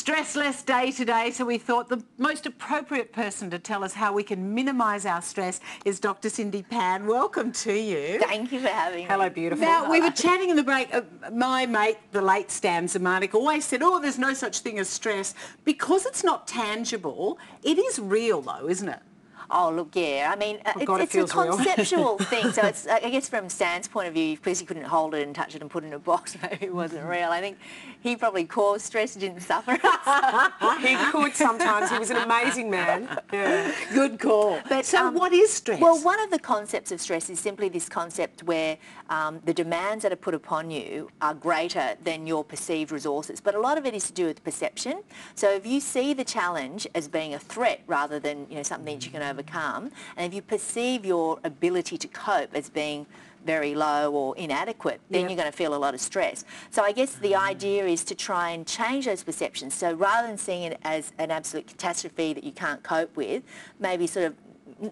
stressless day today, so we thought the most appropriate person to tell us how we can minimise our stress is Dr. Cindy Pan. Welcome to you. Thank you for having me. Hello, beautiful. Now, we were chatting in the break. My mate, the late Stan Zemanek, always said, oh, there's no such thing as stress. Because it's not tangible, it is real, though, isn't it? Oh, look, yeah. I mean, it's a conceptual thing. So it's, I guess from Stan's point of view, because he couldn't hold it and touch it and put it in a box, maybe it wasn't real. I think he probably caused stress, didn't suffer. He could sometimes. He was an amazing man. Yeah. Good call. But so what is stress? Well, one of the concepts of stress is simply this concept where the demands that are put upon you are greater than your perceived resources. But a lot of it is to do with perception. So if you see the challenge as being a threat rather than, you know, something that you can overcome, and if you perceive your ability to cope as being very low or inadequate, then you're going to feel a lot of stress. So I guess the idea is to try and change those perceptions. So rather than seeing it as an absolute catastrophe that you can't cope with, maybe sort of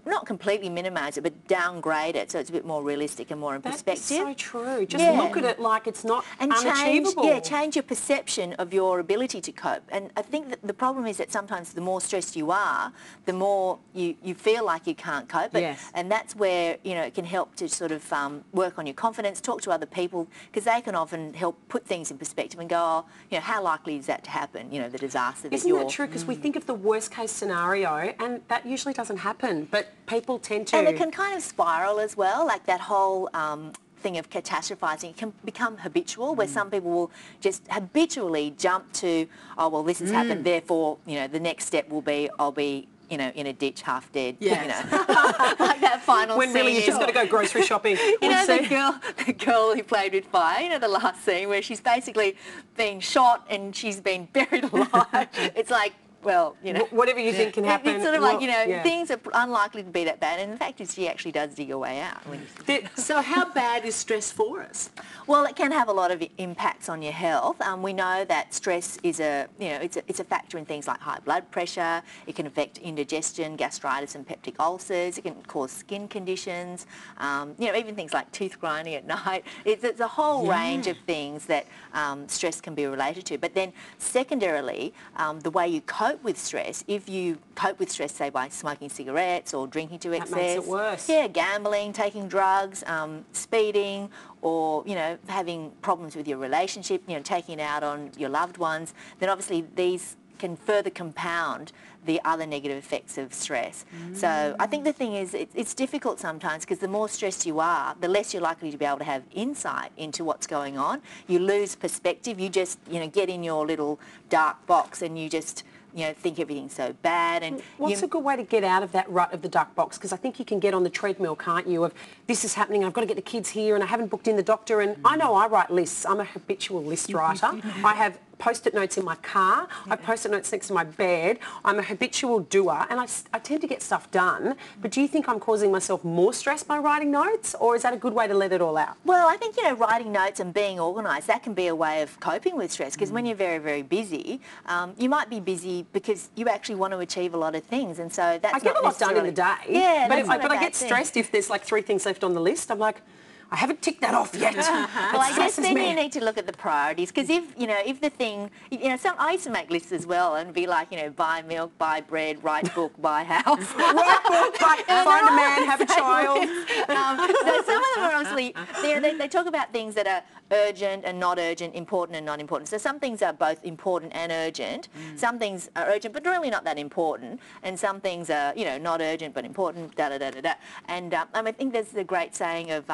not completely minimise it, but downgrade it so it's a bit more realistic and more in perspective. That's so true. Just look at it like it's not unachievable. Change your perception of your ability to cope. And I think that the problem is that sometimes the more stressed you are, the more you feel like you can't cope. And that's where, you know, it can help to sort of work on your confidence, talk to other people, because they can often help put things in perspective and go, oh, you know, how likely is that to happen, you know, the disaster that Isn't that true? Because we think of the worst case scenario and that usually doesn't happen. But people tend to... And it can kind of spiral as well, like that whole thing of catastrophizing. It can become habitual, where some people will just habitually jump to, oh, well, this has happened, therefore, you know, the next step will be, I'll be, you know, in a ditch, half dead, you know. Like that final when scene. When really you've just got to go grocery shopping. You know, the girl who played with fire, you know, the last scene where she's basically been shot and she's been buried alive. It's like, well, you know, whatever you think can happen. It's sort of like, you know, things are unlikely to be that bad, and the fact is she actually does dig her way out. So how bad is stress for us? Well, it can have a lot of impacts on your health. We know that stress is a factor in things like high blood pressure. It can affect indigestion, gastritis and peptic ulcers. It can cause skin conditions, you know, even things like tooth grinding at night. It's a whole range of things that stress can be related to. But then secondarily, the way you cope with stress, if you cope with stress, say, by smoking cigarettes or drinking to excess. That makes it worse. Yeah, gambling, taking drugs, speeding, or, you know, having problems with your relationship, you know, taking it out on your loved ones, then obviously these can further compound the other negative effects of stress. So I think the thing is, it's difficult sometimes, because the more stressed you are, the less you're likely to be able to have insight into what's going on. You lose perspective. You just, you know, get in your little dark box and you just, you know, think everything's so bad. And what's a good way to get out of that rut of the duck box? Because I think you can get on the treadmill, can't you, of this is happening, I've got to get the kids here and I haven't booked in the doctor. And I know I write lists. I'm a habitual list writer. I have Post-it notes in my car. I have Post-it notes next to my bed. I'm a habitual doer, and I tend to get stuff done. But do you think I'm causing myself more stress by writing notes, or is that a good way to let it all out? Well, I think, you know, writing notes and being organised, that can be a way of coping with stress, because when you're very, very busy, you might be busy because you actually want to achieve a lot of things, and so that's I get a lot done in the day. Yeah, but I get stressed if there's like 3 things left on the list. I'm like, I haven't ticked that off yet. Well, I guess then you need to look at the priorities, because if, you know, if the thing, you know, I used to make lists as well and be like, you know, buy milk, buy bread, write book, buy house. Write book, find a man, have a child. So some of them are obviously, you know, they talk about things that are urgent and not urgent, important and not important. So some things are both important and urgent. Some things are urgent but really not that important, and some things are, you know, not urgent but important, da-da-da-da-da. And I think there's the great saying of,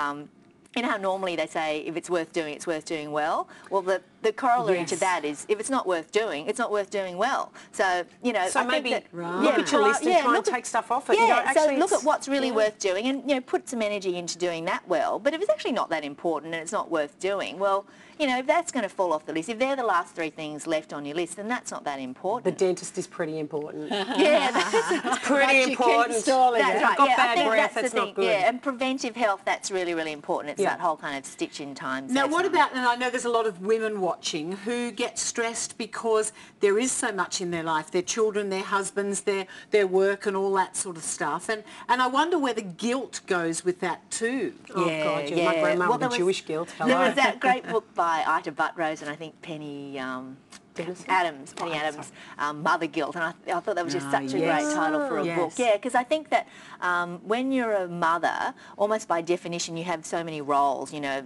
you know how normally they say if it's worth doing well? Well, the corollary to that is if it's not worth doing, it's not worth doing well. So, you know, so I maybe think that, look at your list and try and take stuff off it. Yeah, you know, actually so look at what's really worth doing and, you know, put some energy into doing that well. But if it's actually not that important and it's not worth doing, well, you know, if that's going to fall off the list, if they're the last 3 things left on your list, then that's not that important. The dentist is pretty important. Yeah, it's pretty important. That's right. I've got bad breath, that's not good. Yeah, and preventive health, that's really, really important. It's that whole kind of stitch in time. Now, what about, and I know there's a lot of women watching who get stressed because there is so much in their life, their children, their husbands, their work and all that sort of stuff. And I wonder whether guilt goes with that too. Oh, God, yeah. My grandma with the Jewish guilt. There was that great book by Ita Buttrose and I think Penny Penny Adams, Mother Guilt, and I thought that was just such a great title for a book. Yeah, because I think that when you're a mother, almost by definition, you have so many roles. You know,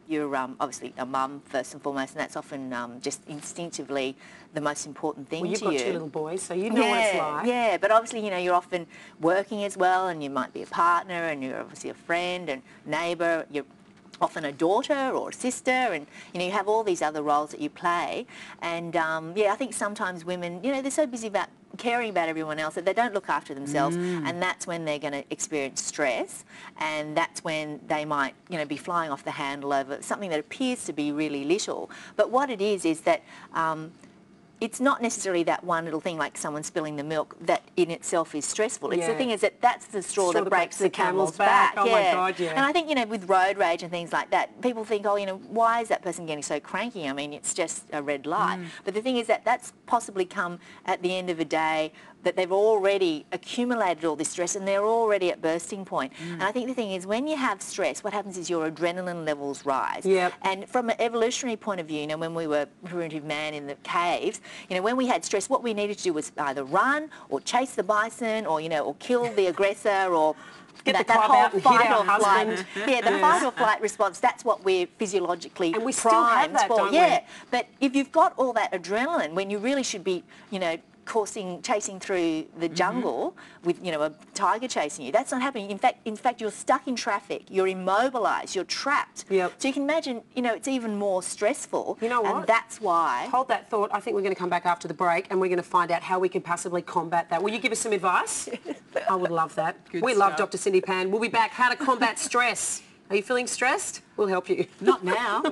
you're obviously a mum first and foremost, and that's often just instinctively the most important thing to you. Well, you've got 2 little boys, so you know what it's like. Yeah, but obviously, you know, you're often working as well, and you might be a partner, and you're obviously a friend and neighbour. You're often a daughter or a sister, and you know, you have all these other roles that you play. And yeah, I think sometimes women, you know, they're so busy about caring about everyone else that they don't look after themselves, and that's when they're going to experience stress, and that's when they might, you know, be flying off the handle over something that appears to be really little. But what it is that it's not necessarily that one little thing like someone spilling the milk that in itself is stressful. It's the thing is that that's the straw that breaks the camel's back. Oh my God, yeah. And I think, you know, with road rage and things like that, people think, oh, you know, why is that person getting so cranky? I mean, it's just a red light. But the thing is that that's possibly come at the end of a day that they've already accumulated all this stress and they're already at bursting point. And I think the thing is, when you have stress, what happens is your adrenaline levels rise. And from an evolutionary point of view, you know, when we were primitive man in the caves, you know, when we had stress, what we needed to do was either run or chase the bison or, you know, or kill the aggressor or get the club out and hit our husband. Yeah, the fight or flight response, that's what we're physiologically and we still have that, don't we? But if you've got all that adrenaline, when you really should be, you know, chasing through the jungle with, you know, a tiger chasing you, that's not happening. In fact, you're stuck in traffic, you're immobilised, you're trapped. So you can imagine, you know, it's even more stressful. You know what? And that's why. Hold that thought. I think we're going to come back after the break and we're going to find out how we can possibly combat that. Will you give us some advice? I would love that. We love Dr. Cindy Pan. We'll be back. How to combat stress. Are you feeling stressed? We'll help you. Not now.